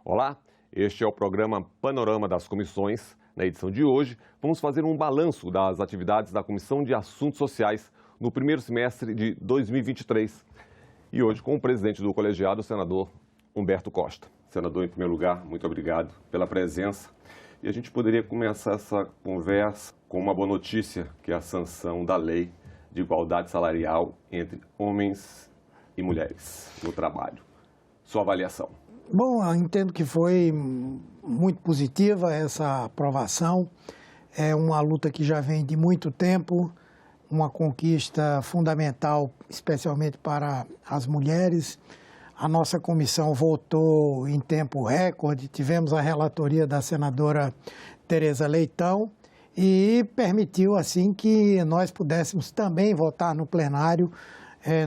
Olá, este é o programa Panorama das Comissões. Na edição de hoje, vamos fazer um balanço das atividades da Comissão de Assuntos Sociais no primeiro semestre de 2023. E hoje com o presidente do colegiado, o senador Humberto Costa. Senador, em primeiro lugar, muito obrigado pela presença. E a gente poderia começar essa conversa com uma boa notícia, que é a sanção da Lei de Igualdade Salarial entre homens e mulheres no trabalho. Sua avaliação? Bom, eu entendo que foi muito positiva essa aprovação. É uma luta que já vem de muito tempo, uma conquista fundamental, especialmente para as mulheres. A nossa comissão votou em tempo recorde, tivemos a relatoria da senadora Tereza Leitão e permitiu, assim, que nós pudéssemos também votar no plenário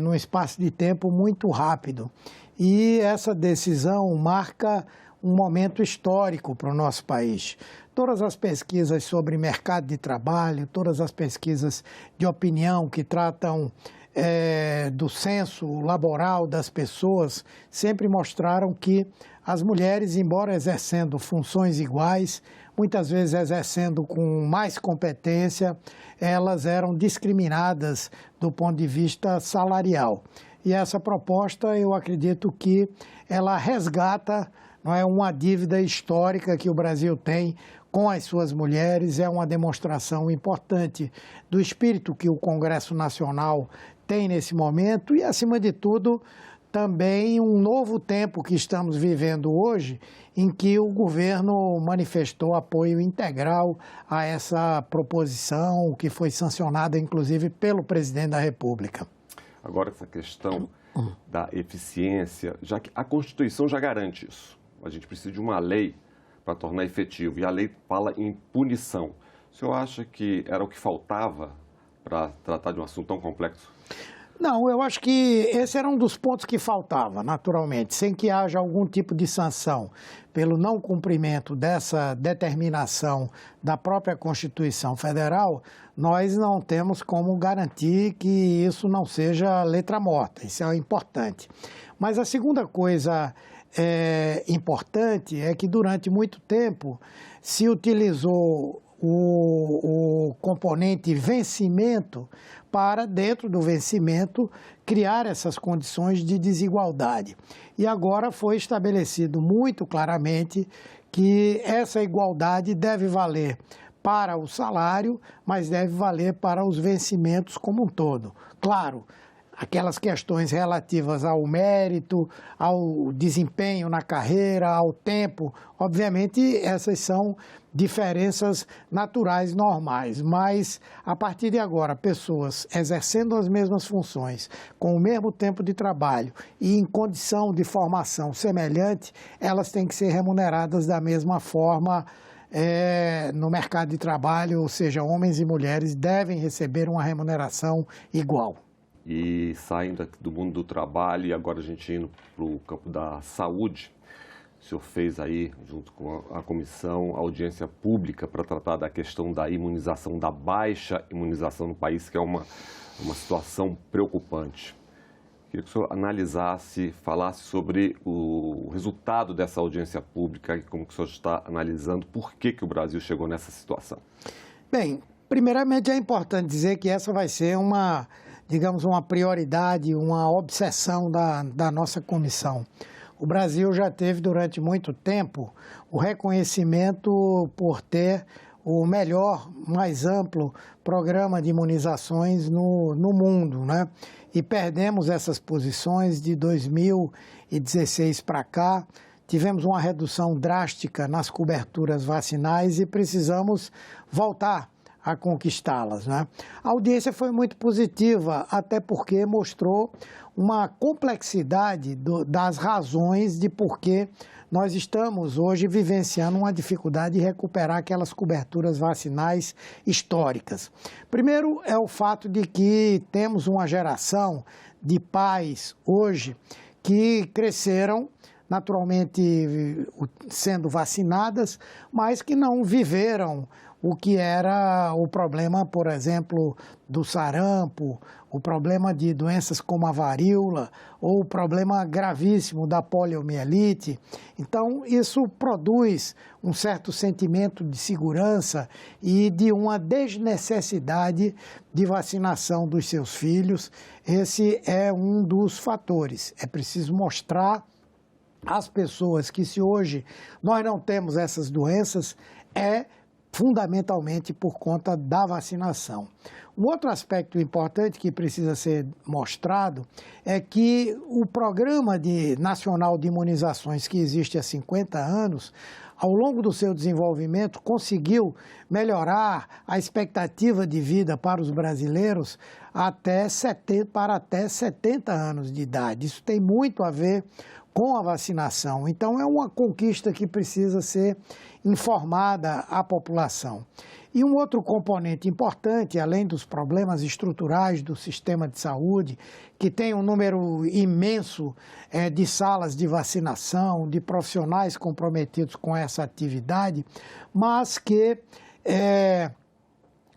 num espaço de tempo muito rápido. E essa decisão marca um momento histórico para o nosso país. Todas as pesquisas sobre mercado de trabalho, todas as pesquisas de opinião que tratam do censo laboral das pessoas, sempre mostraram que as mulheres, embora exercendo funções iguais, muitas vezes exercendo com mais competência, elas eram discriminadas do ponto de vista salarial. E essa proposta, eu acredito que ela resgata, não é, uma dívida histórica que o Brasil tem com as suas mulheres. É uma demonstração importante do espírito que o Congresso Nacional tem nesse momento e, acima de tudo, também um novo tempo que estamos vivendo hoje, em que o governo manifestou apoio integral a essa proposição, que foi sancionada, inclusive, pelo presidente da República. Agora, essa questão da eficiência, já que a Constituição já garante isso. A gente precisa de uma lei para tornar efetivo, e a lei fala em punição. O senhor acha que era o que faltava para tratar de um assunto tão complexo? Não, eu acho que esse era um dos pontos que faltava, naturalmente, sem que haja algum tipo de sanção pelo não cumprimento dessa determinação da própria Constituição Federal, nós não temos como garantir que isso não seja letra morta, isso é importante. Mas a segunda coisa importante é que durante muito tempo se utilizou o componente vencimento para, dentro do vencimento, criar essas condições de desigualdade. E agora foi estabelecido muito claramente que essa igualdade deve valer para o salário, mas deve valer para os vencimentos como um todo. Claro, aquelas questões relativas ao mérito, ao desempenho na carreira, ao tempo, obviamente essas são diferenças naturais, normais, mas a partir de agora, pessoas exercendo as mesmas funções, com o mesmo tempo de trabalho e em condição de formação semelhante, elas têm que ser remuneradas da mesma forma no mercado de trabalho, ou seja, homens e mulheres devem receber uma remuneração igual. E saindo do mundo do trabalho e agora a gente indo para o campo da saúde, o senhor fez aí, junto com a comissão, audiência pública para tratar da questão da imunização, da baixa imunização no país, que é uma situação preocupante. Queria que o senhor analisasse, falasse sobre o resultado dessa audiência pública e como que o senhor está analisando, por que o Brasil chegou nessa situação. Bem, primeiramente é importante dizer que essa vai ser uma prioridade, uma obsessão da nossa comissão. O Brasil já teve durante muito tempo o reconhecimento por ter o melhor, mais amplo programa de imunizações no mundo, né? E perdemos essas posições de 2016 para cá. Tivemos uma redução drástica nas coberturas vacinais e precisamos voltar a conquistá-las, né? A audiência foi muito positiva, até porque mostrou uma complexidade das razões de por que nós estamos hoje vivenciando uma dificuldade de recuperar aquelas coberturas vacinais históricas. Primeiro é o fato de que temos uma geração de pais hoje que cresceram naturalmente sendo vacinadas, mas que não viveram o que era o problema, por exemplo, do sarampo, o problema de doenças como a varíola ou o problema gravíssimo da poliomielite. Então, isso produz um certo sentimento de segurança e de uma desnecessidade de vacinação dos seus filhos. Esse é um dos fatores. É preciso mostrar às pessoas que, se hoje nós não temos essas doenças, é fundamentalmente por conta da vacinação. Um outro aspecto importante que precisa ser mostrado é que o Programa Nacional de Imunizações, que existe há 50 anos, ao longo do seu desenvolvimento, conseguiu melhorar a expectativa de vida para os brasileiros para até 70 anos de idade. Isso tem muito a ver com a vacinação. Então, é uma conquista que precisa ser informada à população. E um outro componente importante, além dos problemas estruturais do sistema de saúde, que tem um número imenso de salas de vacinação, de profissionais comprometidos com essa atividade, mas que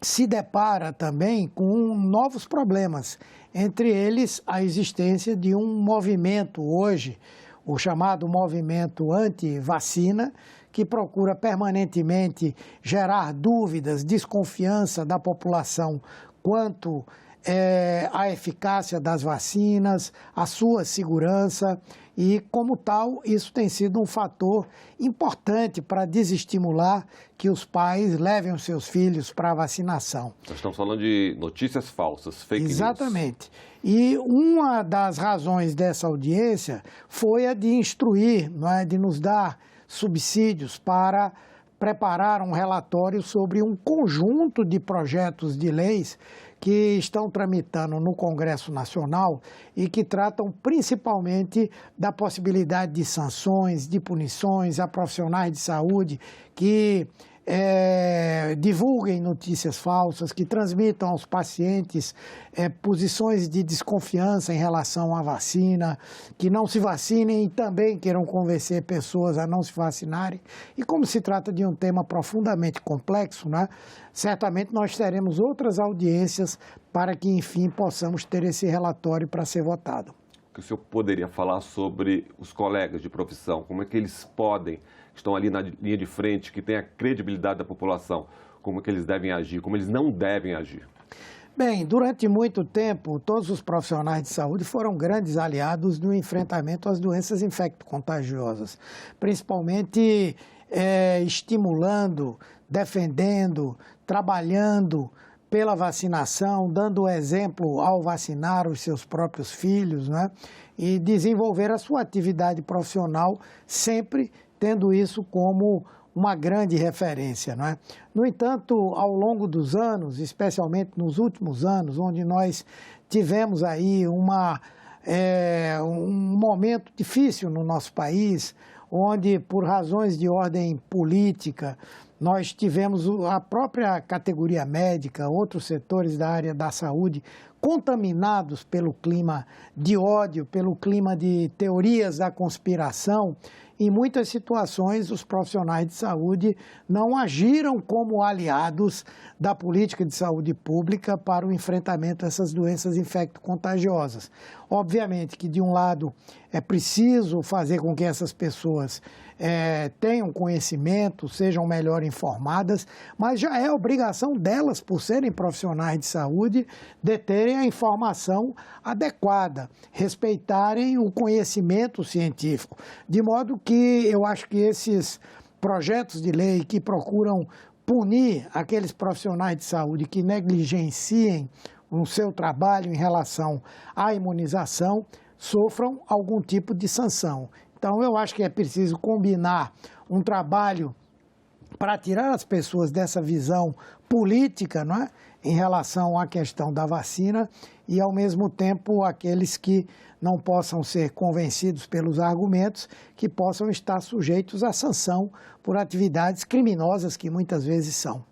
se depara também com novos problemas, entre eles a existência de um movimento hoje, o chamado movimento anti-vacina, que procura permanentemente gerar dúvidas, desconfiança da população quanto à eficácia das vacinas, a sua segurança e, como tal, isso tem sido um fator importante para desestimular que os pais levem os seus filhos para a vacinação. Nós estamos falando de notícias falsas, fake news. Exatamente. E uma das razões dessa audiência foi a de instruir, de nos dar subsídios para preparar um relatório sobre um conjunto de projetos de leis que estão tramitando no Congresso Nacional e que tratam principalmente da possibilidade de sanções, de punições a profissionais de saúde que divulguem notícias falsas, que transmitam aos pacientes posições de desconfiança em relação à vacina, que não se vacinem e também queiram convencer pessoas a não se vacinarem. E como se trata de um tema profundamente complexo, certamente nós teremos outras audiências para que, enfim, possamos ter esse relatório para ser votado. O que o senhor poderia falar sobre os colegas de profissão? Como é que eles podem, estão ali na linha de frente, que têm a credibilidade da população, como é que eles devem agir, como eles não devem agir? Bem, durante muito tempo, todos os profissionais de saúde foram grandes aliados no enfrentamento às doenças infecto-contagiosas, principalmente estimulando, defendendo, trabalhando pela vacinação, dando exemplo ao vacinar os seus próprios filhos, e desenvolver a sua atividade profissional, sempre tendo isso como uma grande referência. No entanto, ao longo dos anos, especialmente nos últimos anos, onde nós tivemos aí um momento difícil no nosso país, onde, por razões de ordem política, nós tivemos a própria categoria médica, outros setores da área da saúde, contaminados pelo clima de ódio, pelo clima de teorias da conspiração. Em muitas situações, os profissionais de saúde não agiram como aliados da política de saúde pública para o enfrentamento dessas doenças infecto-contagiosas. Obviamente que, de um lado, é preciso fazer com que essas pessoas tenham conhecimento, sejam melhor informadas, mas já é obrigação delas, por serem profissionais de saúde, deterem a informação adequada, respeitarem o conhecimento científico, de modo que eu acho que esses projetos de lei que procuram punir aqueles profissionais de saúde que negligenciem o seu trabalho em relação à imunização, sofram algum tipo de sanção. Então, eu acho que é preciso combinar um trabalho para tirar as pessoas dessa visão política, em relação à questão da vacina e, ao mesmo tempo, aqueles que não possam ser convencidos pelos argumentos, que possam estar sujeitos à sanção por atividades criminosas que muitas vezes são.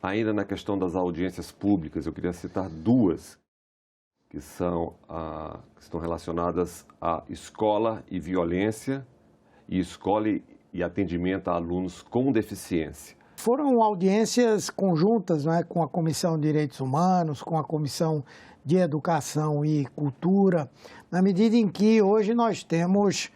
Ainda na questão das audiências públicas, eu queria citar duas que estão relacionadas à escola e violência e escola e atendimento a alunos com deficiência. foram audiências conjuntas, né, com a Comissão de Direitos Humanos, com a Comissão de Educação e Cultura, na medida em que hoje nós temos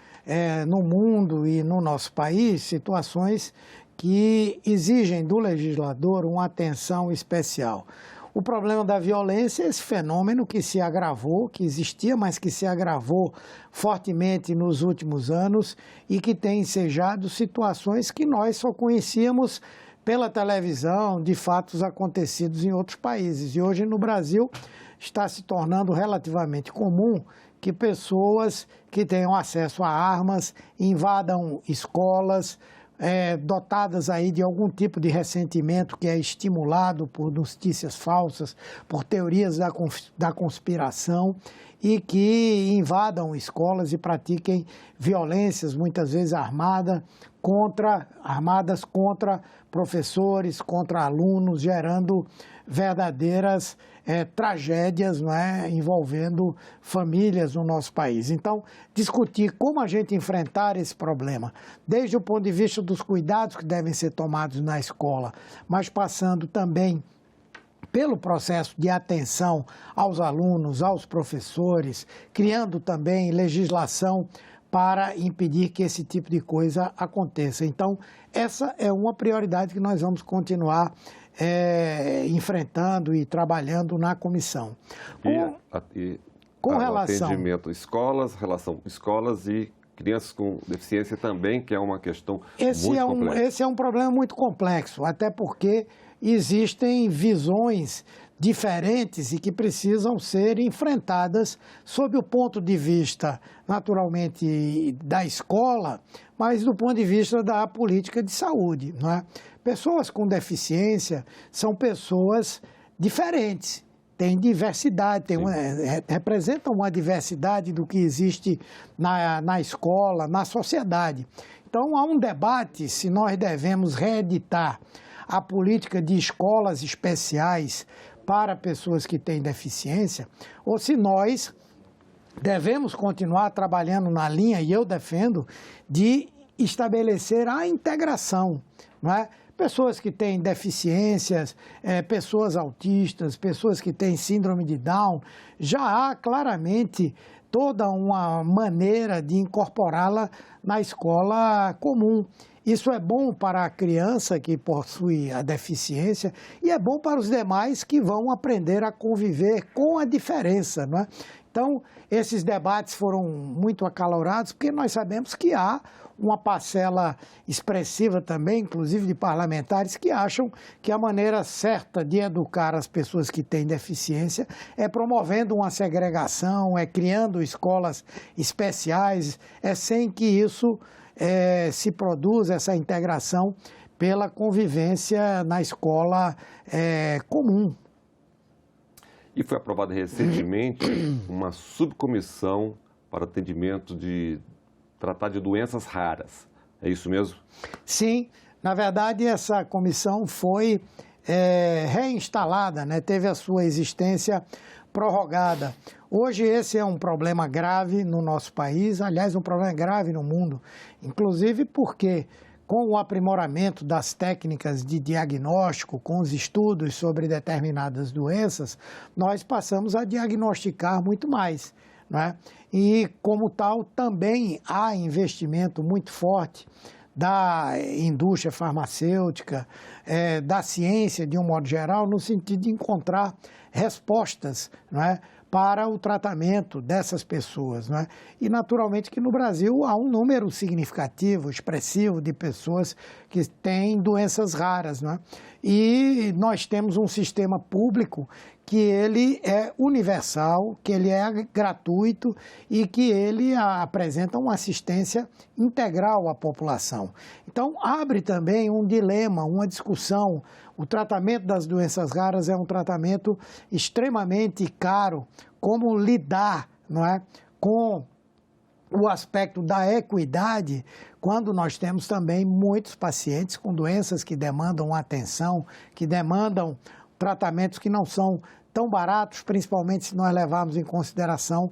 no mundo e no nosso país situações que exigem do legislador uma atenção especial. O problema da violência é esse fenômeno que se agravou, que existia, mas que se agravou fortemente nos últimos anos e que tem ensejado situações que nós só conhecíamos pela televisão, de fatos acontecidos em outros países. E hoje no Brasil está se tornando relativamente comum que pessoas que tenham acesso a armas invadam escolas, dotadas aí de algum tipo de ressentimento que é estimulado por notícias falsas, por teorias da conspiração, e que invadam escolas e pratiquem violências, muitas vezes armadas contra professores, contra alunos, gerando verdadeiras tragédias, não é, envolvendo famílias no nosso país. Então, discutir como a gente enfrentar esse problema, desde o ponto de vista dos cuidados que devem ser tomados na escola, mas passando também pelo processo de atenção aos alunos, aos professores, criando também legislação para impedir que esse tipo de coisa aconteça. Então, essa é uma prioridade que nós vamos continuar enfrentando e trabalhando na comissão. Com relação... atendimento relação escolas e crianças com deficiência também, que é uma questão muito complexa. Esse é um problema muito complexo, até porque existem visões diferentes e que precisam ser enfrentadas sob o ponto de vista, naturalmente, da escola, mas do ponto de vista da política de saúde, não é? Pessoas com deficiência são pessoas diferentes, têm diversidade, representam uma diversidade do que existe na escola, na sociedade. Então, há um debate se nós devemos reeditar a política de escolas especiais para pessoas que têm deficiência, ou se nós devemos continuar trabalhando na linha, e eu defendo, de estabelecer a integração, não é? Pessoas que têm deficiências, pessoas autistas, pessoas que têm síndrome de Down, já há claramente toda uma maneira de incorporá-la na escola comum. Isso é bom para a criança que possui a deficiência e é bom para os demais que vão aprender a conviver com a diferença, não é? Então, esses debates foram muito acalorados porque nós sabemos que há uma parcela expressiva também, inclusive de parlamentares, que acham que a maneira certa de educar as pessoas que têm deficiência é promovendo uma segregação, é criando escolas especiais, sem que isso se produza essa integração pela convivência na escola comum. E foi aprovada recentemente uma subcomissão para atendimento tratar de doenças raras. É isso mesmo? Sim, na verdade essa comissão foi reinstalada, né? Teve a sua existência prorrogada. Hoje esse é um problema grave no nosso país, aliás, um problema grave no mundo, inclusive porque com o aprimoramento das técnicas de diagnóstico, com os estudos sobre determinadas doenças, nós passamos a diagnosticar muito mais, não é? E, como tal, também há investimento muito forte da indústria farmacêutica, da ciência de um modo geral, no sentido de encontrar respostas, não é, para o tratamento dessas pessoas, não é? E, naturalmente, que no Brasil há um número significativo, expressivo de pessoas que têm doenças raras, não é? E nós temos um sistema público que ele é universal, que ele é gratuito e que ele apresenta uma assistência integral à população. Então, abre também um dilema, uma discussão. O tratamento das doenças raras é um tratamento extremamente caro. Como lidar, não é, com o aspecto da equidade, quando nós temos também muitos pacientes com doenças que demandam atenção, que demandam tratamentos que não são tão baratos, principalmente se nós levarmos em consideração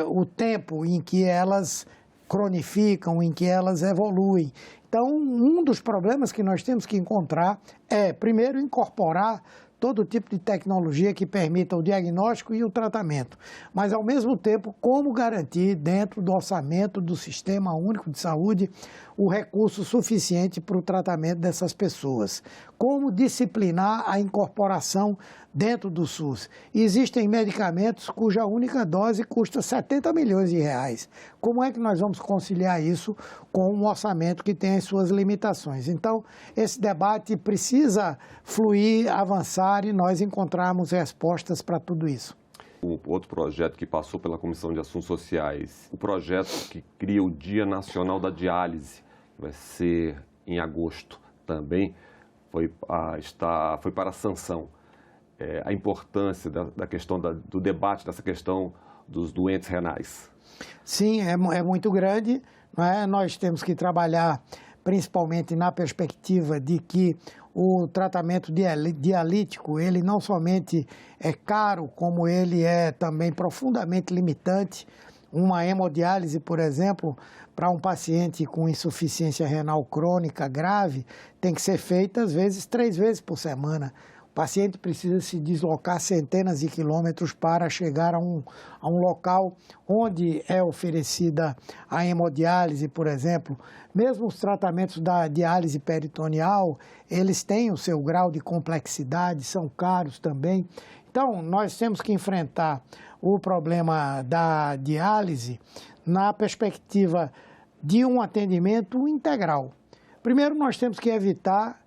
o tempo em que elas cronificam, em que elas evoluem. Então, um dos problemas que nós temos que encontrar é, primeiro, incorporar todo tipo de tecnologia que permita o diagnóstico e o tratamento, mas, ao mesmo tempo, como garantir, dentro do orçamento do Sistema Único de Saúde, o recurso suficiente para o tratamento dessas pessoas. Como disciplinar a incorporação dentro do SUS. Existem medicamentos cuja única dose custa 70 milhões de reais. Como é que nós vamos conciliar isso com um orçamento que tem as suas limitações? Então, esse debate precisa fluir, avançar e nós encontrarmos respostas para tudo isso. O outro projeto que passou pela Comissão de Assuntos Sociais, o projeto que cria o Dia Nacional da Diálise, que vai ser em agosto também, foi para a sanção. A importância da questão do debate dessa questão dos doentes renais. Sim, é muito grande, não é? Nós temos que trabalhar principalmente na perspectiva de que o tratamento dialítico, ele não somente é caro, como ele é também profundamente limitante. Uma hemodiálise, por exemplo, para um paciente com insuficiência renal crônica grave, tem que ser feita, às vezes, 3 vezes por semana. O paciente precisa se deslocar centenas de quilômetros para chegar a um local onde é oferecida a hemodiálise, por exemplo. Mesmo os tratamentos da diálise peritoneal, eles têm o seu grau de complexidade, são caros também. Então, nós temos que enfrentar o problema da diálise na perspectiva de um atendimento integral. Primeiro, nós temos que evitar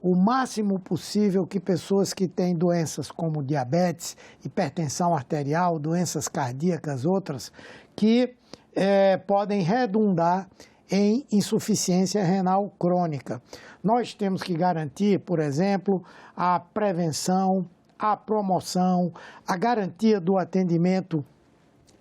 o máximo possível que pessoas que têm doenças como diabetes, hipertensão arterial, doenças cardíacas, outras, que podem redundar em insuficiência renal crônica. Nós temos que garantir, por exemplo, a prevenção, a promoção, a garantia do atendimento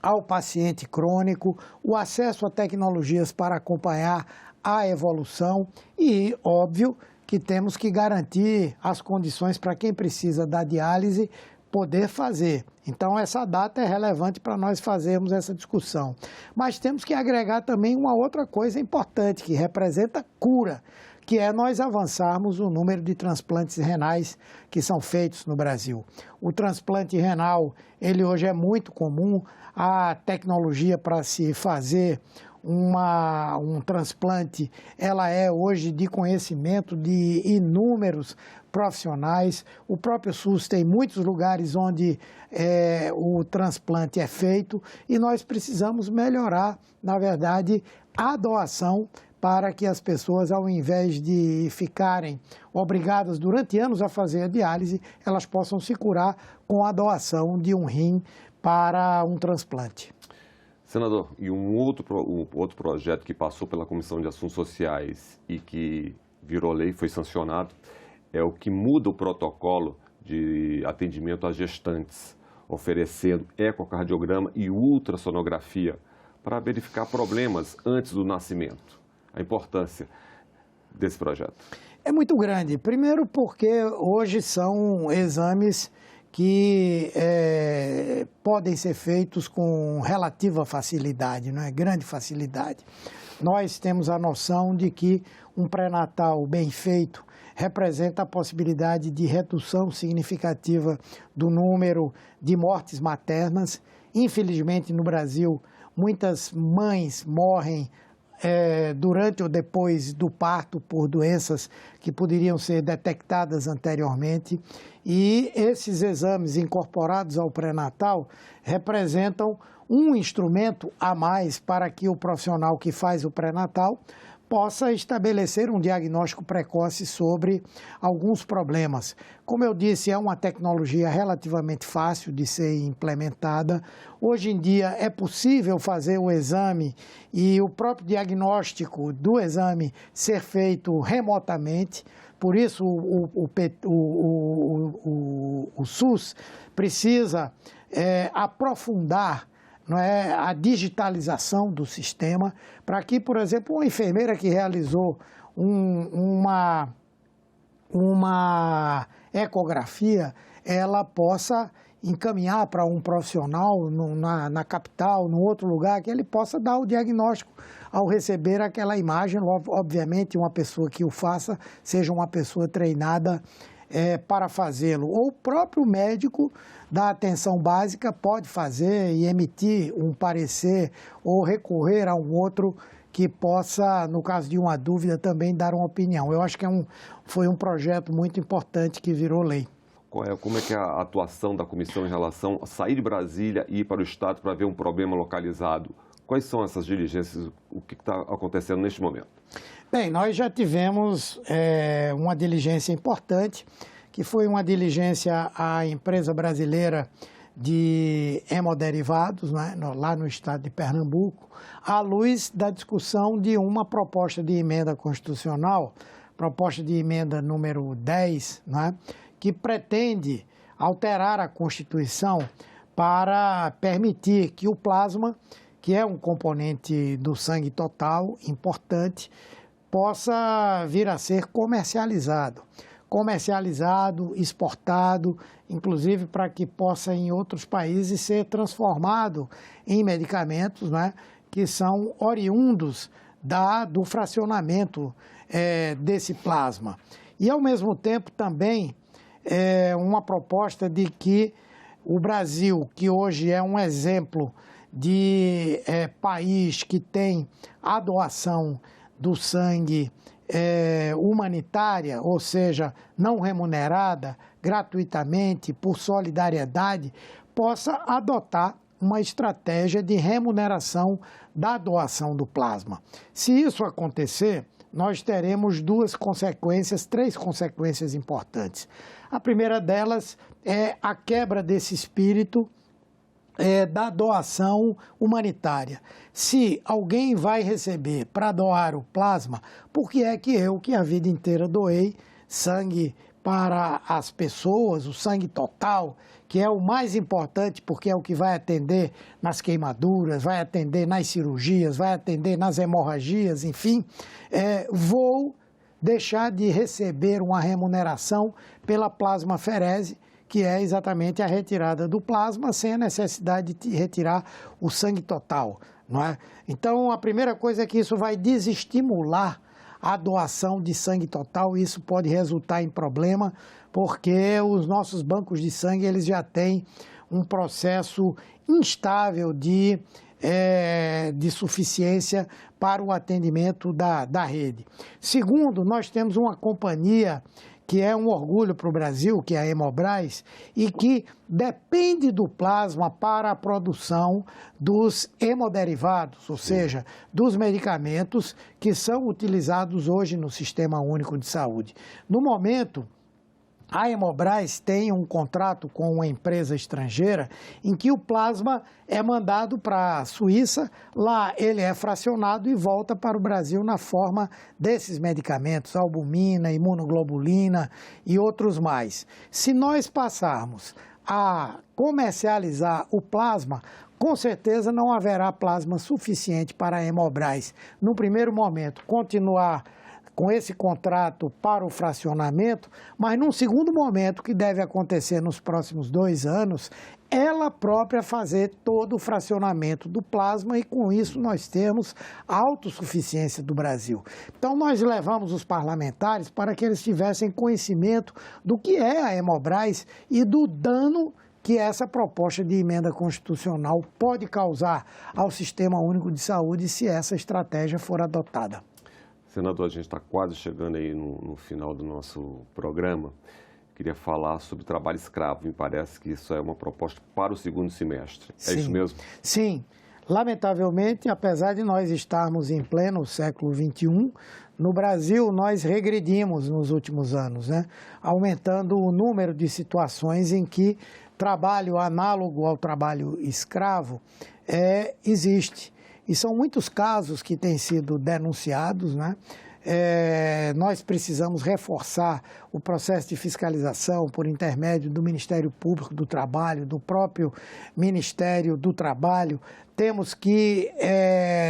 ao paciente crônico, o acesso a tecnologias para acompanhar a evolução e, óbvio, que temos que garantir as condições para quem precisa da diálise poder fazer. Então, essa data é relevante para nós fazermos essa discussão. Mas temos que agregar também uma outra coisa importante, que representa cura, que é nós avançarmos o número de transplantes renais que são feitos no Brasil. O transplante renal, ele hoje é muito comum, a tecnologia para se fazer um transplante, ela é hoje de conhecimento de inúmeros profissionais. O próprio SUS tem muitos lugares onde o transplante é feito e nós precisamos melhorar, na verdade, a doação para que as pessoas, ao invés de ficarem obrigadas durante anos a fazer a diálise, elas possam se curar com a doação de um rim para um transplante. Senador, e um outro projeto que passou pela Comissão de Assuntos Sociais e que virou lei, foi sancionado, é o que muda o protocolo de atendimento às gestantes, oferecendo ecocardiograma e ultrassonografia para verificar problemas antes do nascimento. A importância desse projeto? É muito grande. Primeiro porque hoje são exames que podem ser feitos com relativa facilidade, não é? Grande facilidade. Nós temos a noção de que um pré-natal bem feito representa a possibilidade de redução significativa do número de mortes maternas. Infelizmente, no Brasil, muitas mães morrem durante ou depois do parto por doenças que poderiam ser detectadas anteriormente. E esses exames incorporados ao pré-natal representam um instrumento a mais para que o profissional que faz o pré-natal possa estabelecer um diagnóstico precoce sobre alguns problemas. Como eu disse, é uma tecnologia relativamente fácil de ser implementada. Hoje em dia é possível fazer o exame e o próprio diagnóstico do exame ser feito remotamente. Por isso, o SUS precisa aprofundar a digitalização do sistema, para que, por exemplo, uma enfermeira que realizou uma ecografia, ela possa encaminhar para um profissional na capital, num outro lugar, que ele possa dar o diagnóstico ao receber aquela imagem. Obviamente, uma pessoa que o faça seja uma pessoa treinada para fazê-lo. Ou o próprio médico da atenção básica pode fazer e emitir um parecer ou recorrer a um outro que possa, no caso de uma dúvida, também dar uma opinião. Eu acho que foi um projeto muito importante que virou lei. Como é que é a atuação da comissão em relação a sair de Brasília e ir para o Estado para ver um problema localizado? Quais são essas diligências? O que está acontecendo neste momento? Bem, nós já tivemos uma diligência importante, que foi uma diligência à empresa brasileira de hemoderivados, né, lá no estado de Pernambuco, à luz da discussão de uma proposta de emenda constitucional, proposta de emenda número 10, né, que pretende alterar a Constituição para permitir que o plasma, que é um componente do sangue total importante, possa vir a ser comercializado, exportado, inclusive para que possa em outros países ser transformado em medicamentos, né, que são oriundos do fracionamento desse plasma. E, ao mesmo tempo, também uma proposta de que o Brasil, que hoje é um exemplo de país que tem a doação do sangue humanitária, ou seja, não remunerada, gratuitamente, por solidariedade, possa adotar uma estratégia de remuneração da doação do plasma. Se isso acontecer, nós teremos três consequências importantes. A primeira delas é a quebra desse espírito da doação humanitária. Se alguém vai receber para doar o plasma, por que é que eu, que a vida inteira doei sangue para as pessoas, o sangue total, que é o mais importante porque é o que vai atender nas queimaduras, vai atender nas cirurgias, vai atender nas hemorragias, enfim, vou deixar de receber uma remuneração pela plasmaferese, que é exatamente a retirada do plasma sem a necessidade de retirar o sangue total, não é? Então, a primeira coisa é que isso vai desestimular a doação de sangue total, e isso pode resultar em problema, porque os nossos bancos de sangue eles já têm um processo instável de suficiência para o atendimento da rede. Segundo, nós temos uma companhia que é um orgulho para o Brasil, que é a Hemobras, e que depende do plasma para a produção dos hemoderivados, ou seja, dos medicamentos que são utilizados hoje no Sistema Único de Saúde. No momento, a Hemobras tem um contrato com uma empresa estrangeira em que o plasma é mandado para a Suíça, lá ele é fracionado e volta para o Brasil na forma desses medicamentos, albumina, imunoglobulina e outros mais. Se nós passarmos a comercializar o plasma, com certeza não haverá plasma suficiente para a Hemobras, no primeiro momento, continuar com esse contrato para o fracionamento, mas num segundo momento, que deve acontecer nos próximos 2 anos, ela própria fazer todo o fracionamento do plasma e com isso nós temos a autossuficiência do Brasil. Então nós levamos os parlamentares para que eles tivessem conhecimento do que é a Hemobras e do dano que essa proposta de emenda constitucional pode causar ao Sistema Único de Saúde se essa estratégia for adotada. Senador, a gente está quase chegando aí no final do nosso programa. Queria falar sobre trabalho escravo. Me parece que isso é uma proposta para o segundo semestre. Sim, é isso mesmo? Sim. Lamentavelmente, apesar de nós estarmos em pleno século XXI, no Brasil nós regredimos nos últimos anos, né? Aumentando o número de situações em que trabalho análogo ao trabalho escravo existe. E são muitos casos que têm sido denunciados, né? Nós precisamos reforçar o processo de fiscalização por intermédio do Ministério Público do Trabalho, do próprio Ministério do Trabalho. Temos que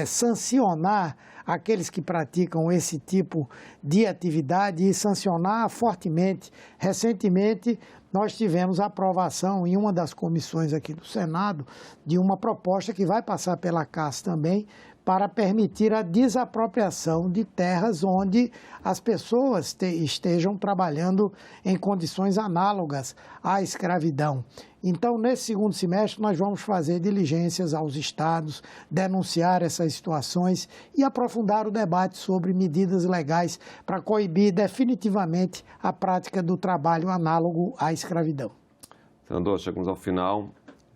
sancionar aqueles que praticam esse tipo de atividade e sancionar fortemente. Recentemente, nós tivemos a aprovação em uma das comissões aqui do Senado de uma proposta que vai passar pela CAS também, para permitir a desapropriação de terras onde as pessoas estejam trabalhando em condições análogas à escravidão. Então, nesse segundo semestre, nós vamos fazer diligências aos estados, denunciar essas situações e aprofundar o debate sobre medidas legais para coibir definitivamente a prática do trabalho análogo à escravidão. Senador, chegamos ao final.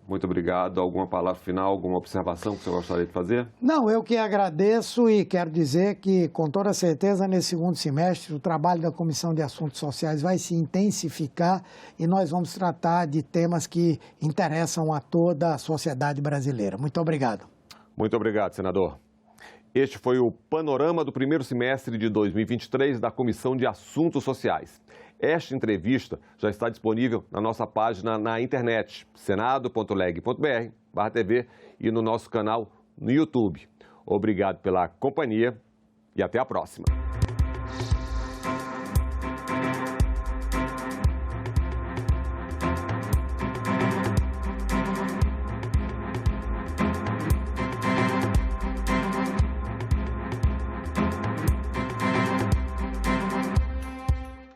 Muito obrigado. Alguma palavra final, alguma observação que o senhor gostaria de fazer? Não, eu que agradeço e quero dizer que, com toda certeza, nesse segundo semestre, o trabalho da Comissão de Assuntos Sociais vai se intensificar e nós vamos tratar de temas que interessam a toda a sociedade brasileira. Muito obrigado. Muito obrigado, senador. Este foi o panorama do primeiro semestre de 2023 da Comissão de Assuntos Sociais. Esta entrevista já está disponível na nossa página na internet, senado.leg.br/TV e no nosso canal no YouTube. Obrigado pela companhia e até a próxima.